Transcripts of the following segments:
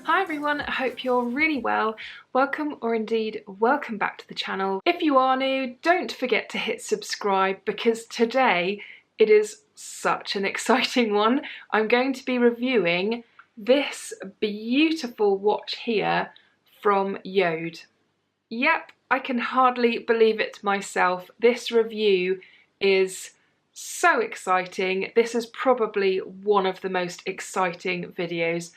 Hi everyone, I hope you're really well. Welcome, or indeed welcome back to the channel. If you are new, don't forget to hit subscribe because today it is such an exciting one. I'm going to be reviewing this beautiful watch here from Jord. Yep, I can hardly believe it myself. This review is so exciting. This is probably one of the most exciting videos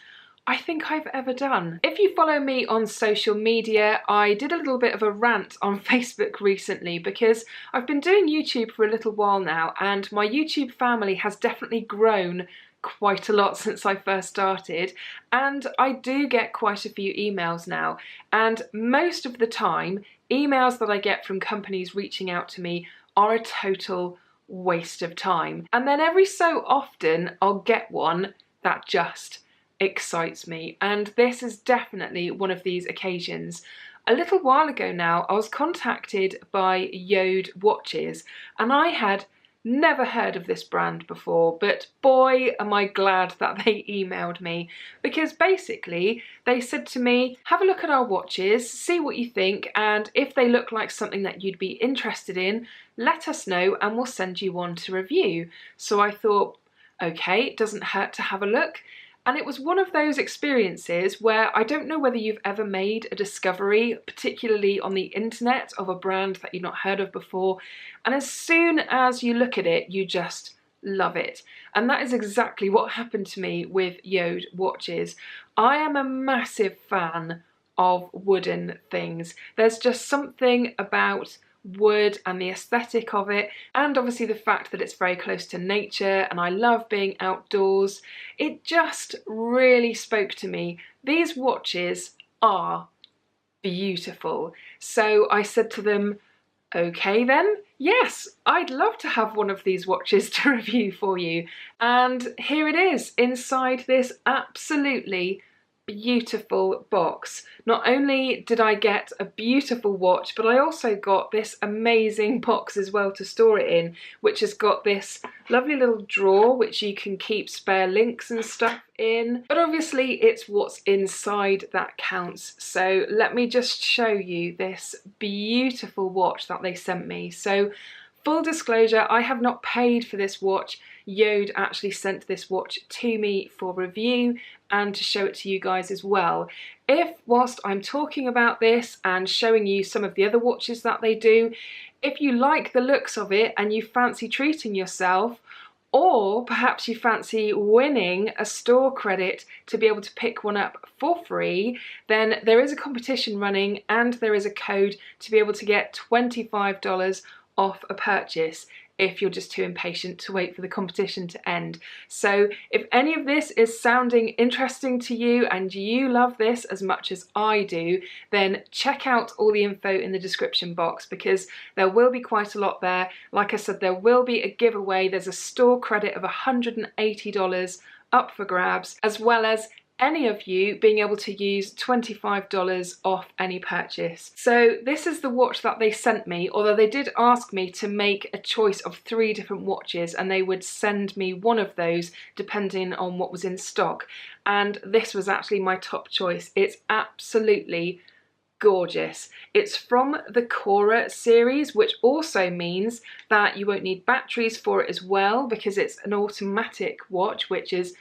I think I've ever done. If you follow me on social media, I did a little bit of a rant on Facebook recently because I've been doing YouTube for a little while now and my YouTube family has definitely grown quite a lot since I first started, and I do get quite a few emails now, and most of the time emails that I get from companies reaching out to me are a total waste of time, and then every so often I'll get one that just excites me, and this is definitely one of these occasions. A little while ago now I was contacted by Jord watches and I had never heard of this brand before, but boy am I glad that they emailed me, because basically they said to me, have a look at our watches, see what you think, and if they look like something that you'd be interested in, let us know and we'll send you one to review. So I thought, okay, it doesn't hurt to have a look. And it was one of those experiences where I don't know whether you've ever made a discovery, particularly on the internet, of a brand that you've not heard of before, and as soon as you look at it, you just love it. And that is exactly what happened to me with Jord watches. I am a massive fan of wooden things. There's just something about wood and the aesthetic of it, and obviously the fact that it's very close to nature and I love being outdoors. It just really spoke to me. These watches are beautiful. So I said to them, okay then, yes, I'd love to have one of these watches to review for you. And here it is inside this absolutely beautiful box. Not only did I get a beautiful watch, but I also got this amazing box as well to store it in, which has got this lovely little drawer which you can keep spare links and stuff in. But obviously it's what's inside that counts. So let me just show you this beautiful watch that they sent me. So full disclosure, I have not paid for this watch. Jord actually sent this watch to me for review and to show it to you guys as well. If whilst I'm talking about this and showing you some of the other watches that they do, if you like the looks of it and you fancy treating yourself, or perhaps you fancy winning a store credit to be able to pick one up for free, then there is a competition running and there is a code to be able to get $25 off a purchase if you're just too impatient to wait for the competition to end. So if any of this is sounding interesting to you and you love this as much as I do, then check out all the info in the description box because there will be quite a lot there. Like I said, there will be a giveaway. There's a store credit of $180 up for grabs, as well as any of you being able to use $25 off any purchase. So this is the watch that they sent me, although they did ask me to make a choice of 3 different watches and they would send me one of those depending on what was in stock. And this was actually my top choice. It's absolutely gorgeous. It's from the Cora series, which also means that you won't need batteries for it as well because it's an automatic watch, which is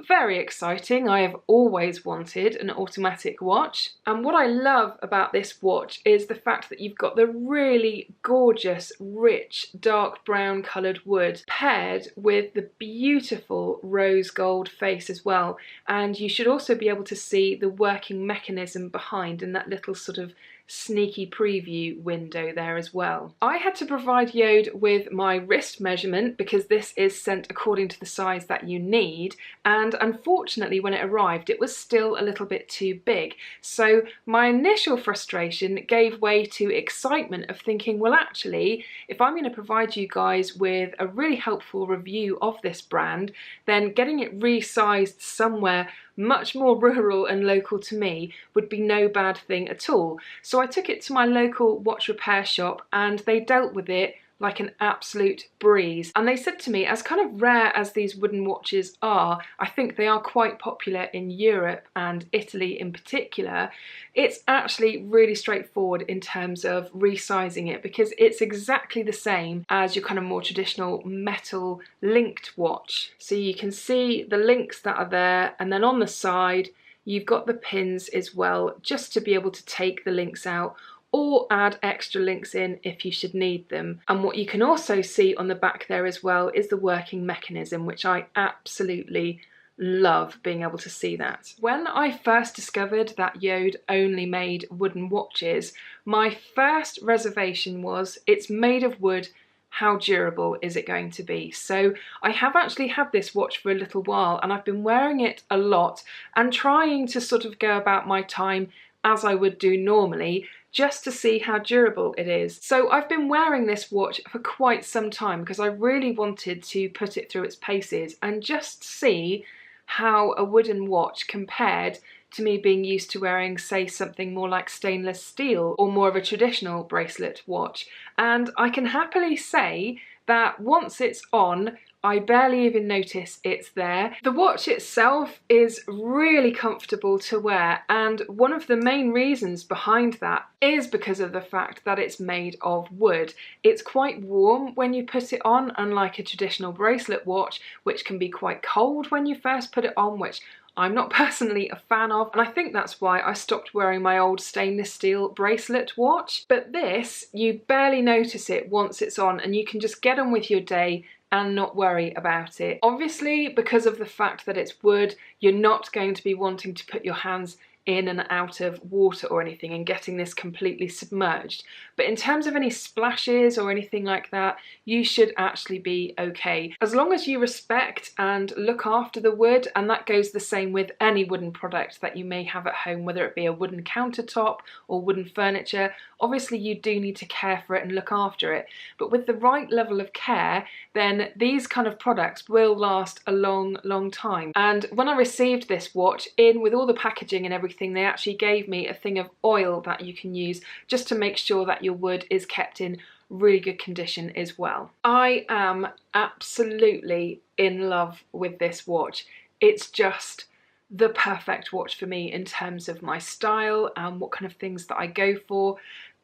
very exciting. I have always wanted an automatic watch, and what I love about this watch is the fact that you've got the really gorgeous rich dark brown coloured wood paired with the beautiful rose gold face as well, and you should also be able to see the working mechanism behind in that little sort of sneaky preview window there as well. I had to provide Jord with my wrist measurement because this is sent according to the size that you need, and unfortunately when it arrived it was still a little bit too big. So my initial frustration gave way to excitement of thinking, well actually if I'm going to provide you guys with a really helpful review of this brand, then getting it resized somewhere much more rural and local to me would be no bad thing at all. So I took it to my local watch repair shop and they dealt with it like an absolute breeze. And they said to me, as kind of rare as these wooden watches are, I think they are quite popular in Europe and Italy in particular, it's actually really straightforward in terms of resizing it, because it's exactly the same as your kind of more traditional metal linked watch. So you can see the links that are there, and then on the side you've got the pins as well, just to be able to take the links out or add extra links in if you should need them. And what you can also see on the back there as well is the working mechanism, which I absolutely love being able to see that. When I first discovered that Jord only made wooden watches, my first reservation was, it's made of wood, how durable is it going to be? So I have actually had this watch for a little while, and I've been wearing it a lot and trying to sort of go about my time as I would do normally, just to see how durable it is. So I've been wearing this watch for quite some time because I really wanted to put it through its paces and just see how a wooden watch compared to me being used to wearing, say, something more like stainless steel or more of a traditional bracelet watch. And I can happily say that once it's on, I barely even notice it's there. The watch itself is really comfortable to wear, and one of the main reasons behind that is because of the fact that it's made of wood. It's quite warm when you put it on, unlike a traditional bracelet watch, which can be quite cold when you first put it on, which I'm not personally a fan of, and I think that's why I stopped wearing my old stainless steel bracelet watch. But this, you barely notice it once it's on, and you can just get on with your day and not worry about it. Obviously, because of the fact that it's wood, you're not going to be wanting to put your hands in and out of water or anything and getting this completely submerged. But in terms of any splashes or anything like that, you should actually be okay. As long as you respect and look after the wood, and that goes the same with any wooden product that you may have at home, whether it be a wooden countertop or wooden furniture. Obviously you do need to care for it and look after it, but with the right level of care, then these kind of products will last a long time. And when I received this watch, in with all the packaging and everything, they actually gave me a thing of oil that you can use just to make sure that your wood is kept in really good condition as well. I am absolutely in love with this watch. It's just the perfect watch for me in terms of my style and what kind of things that I go for.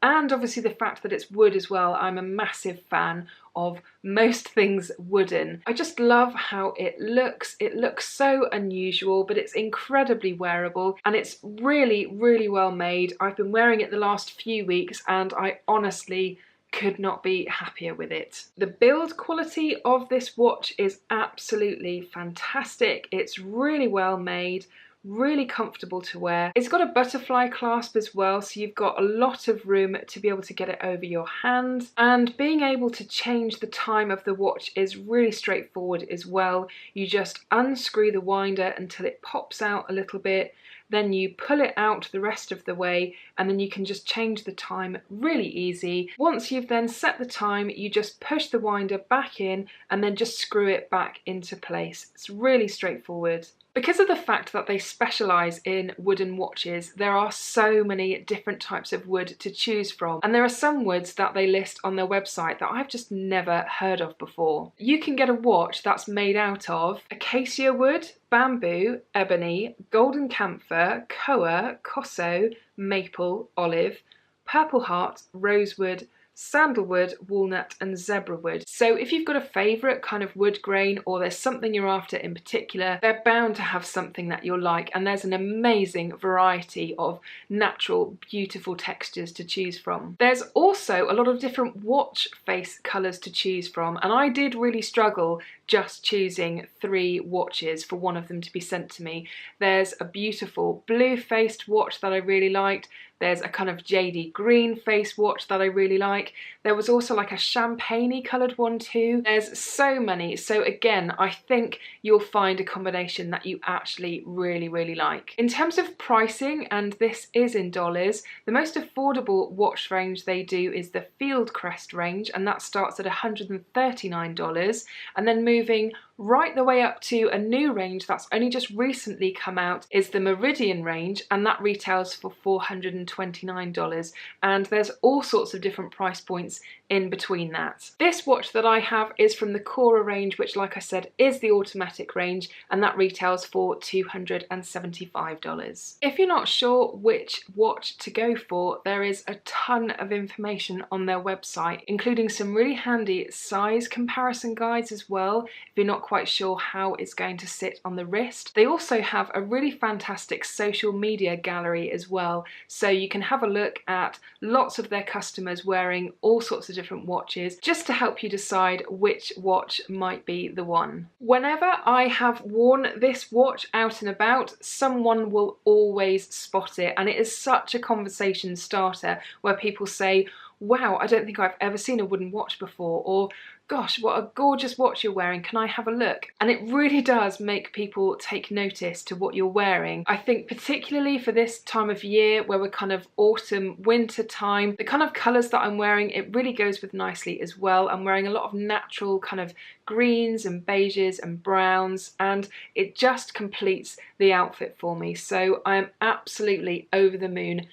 And obviously the fact that it's wood as well. I'm a massive fan of most things wooden. I just love how it looks. It looks so unusual, but it's incredibly wearable, and it's really well made. I've been wearing it the last few weeks and I honestly could not be happier with it. The build quality of this watch is absolutely fantastic. It's really well made, really comfortable to wear. It's got a butterfly clasp as well, so you've got a lot of room to be able to get it over your hand, and being able to change the time of the watch is really straightforward as well. You just unscrew the winder until it pops out a little bit, then you pull it out the rest of the way, and then you can just change the time really easy. Once you've then set the time, you just push the winder back in and then just screw it back into place. It's really straightforward. Because of the fact that they specialise in wooden watches, there are so many different types of wood to choose from, and there are some woods that they list on their website that I've just never heard of before. You can get a watch that's made out of acacia wood, bamboo, ebony, golden camphor, koa, koso, maple, olive, purple heart, rosewood, sandalwood, walnut and zebrawood. So if you've got a favourite kind of wood grain, or there's something you're after in particular, they're bound to have something that you'll like, and there's an amazing variety of natural beautiful textures to choose from. There's also a lot of different watch face colours to choose from, and I did really struggle just choosing 3 watches for one of them to be sent to me. There's a beautiful blue faced watch that I really liked. There's a kind of jady green face watch that I really like. There was also like a champagne coloured one too. There's so many. So again, I think you'll find a combination that you actually really like. In terms of pricing, and this is in dollars, the most affordable watch range they do is the Fieldcrest range, and that starts at $139, and then moving right the way up to a new range that's only just recently come out is the Meridian range, and that retails for $420. $129, and there's all sorts of different price points in between that. This watch that I have is from the Cora range, which, like I said, is the automatic range, and that retails for $275. If you're not sure which watch to go for, there is a ton of information on their website, including some really handy size comparison guides as well, if you're not quite sure how it's going to sit on the wrist. They also have a really fantastic social media gallery as well, so you can have a look at lots of their customers wearing all sorts of different watches, just to help you decide which watch might be the one. Whenever I have worn this watch out and about, someone will always spot it, and it is such a conversation starter where people say, wow, I don't think I've ever seen a wooden watch before, or gosh, what a gorgeous watch you're wearing, can I have a look? And it really does make people take notice to what you're wearing. I think particularly for this time of year where we're kind of autumn, winter time, the kind of colours that I'm wearing, it really goes with nicely as well. I'm wearing a lot of natural kind of greens and beiges and browns, and it just completes the outfit for me. So I am absolutely over the moon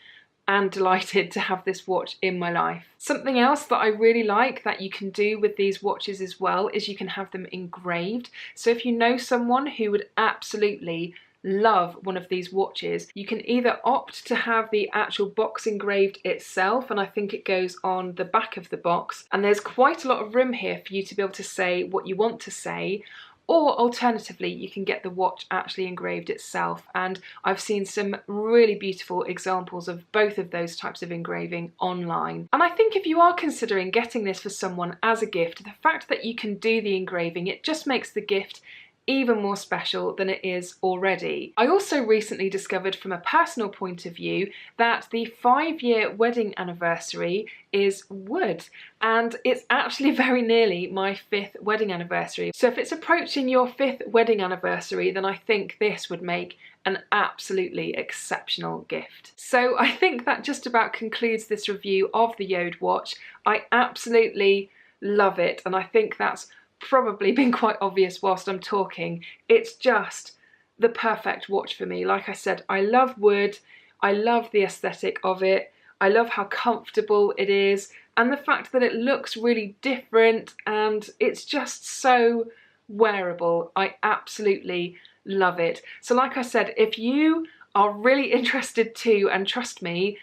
and delighted to have this watch in my life. Something else that I really like that you can do with these watches as well is you can have them engraved. So if you know someone who would absolutely love one of these watches, you can either opt to have the actual box engraved itself, and I think it goes on the back of the box, and there's quite a lot of room here for you to be able to say what you want to say, or alternatively you can get the watch actually engraved itself, and I've seen some really beautiful examples of both of those types of engraving online. And I think if you are considering getting this for someone as a gift, the fact that you can do the engraving, it just makes the gift even more special than it is already. I also recently discovered from a personal point of view that the 5-year wedding anniversary is wood, and it's actually very nearly my 5th wedding anniversary. So if it's approaching your 5th wedding anniversary, then I think this would make an absolutely exceptional gift. So I think that just about concludes this review of the Jord watch. I absolutely love it, and I think that's probably been quite obvious whilst I'm talking. It's just the perfect watch for me. Like I said, I love wood, I love the aesthetic of it, I love how comfortable it is, and the fact that it looks really different, and it's just so wearable. I absolutely love it. So like I said, if you are really interested too, and trust me,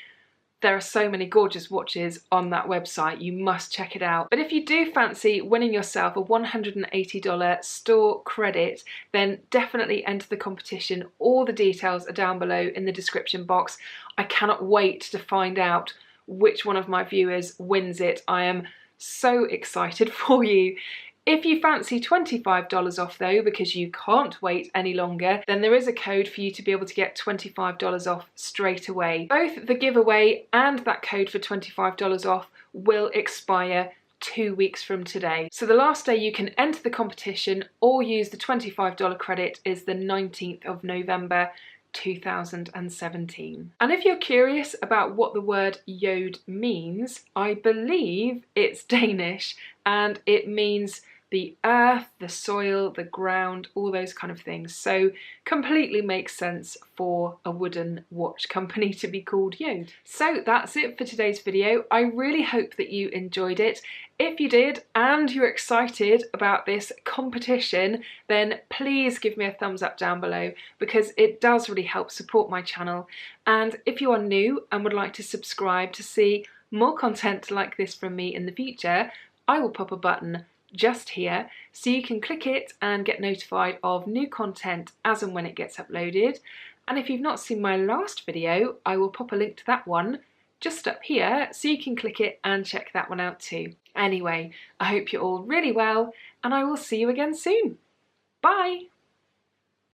there are so many gorgeous watches on that website, you must check it out. But if you do fancy winning yourself a $180 store credit, then definitely enter the competition. All the details are down below in the description box. I cannot wait to find out which one of my viewers wins it. I am so excited for you. If you fancy $25 off though, because you can't wait any longer, then there is a code for you to be able to get $25 off straight away. Both the giveaway and that code for $25 off will expire 2 weeks from today. So the last day you can enter the competition or use the $25 credit is the 19th of November 2017. And if you're curious about what the word Jord means, I believe it's Danish, and it means the earth, the soil, the ground, all those kind of things. So completely makes sense for a wooden watch company to be called Jord. So that's it for today's video. I really hope that you enjoyed it. If you did and you're excited about this competition, then please give me a thumbs up down below, because it does really help support my channel. And if you are new and would like to subscribe to see more content like this from me in the future, I will pop a button just here so you can click it and get notified of new content as and when it gets uploaded. And if you've not seen my last video, I will pop a link to that one just up here so you can click it and check that one out too. Anyway, I hope you're all really well, and I will see you again soon. Bye!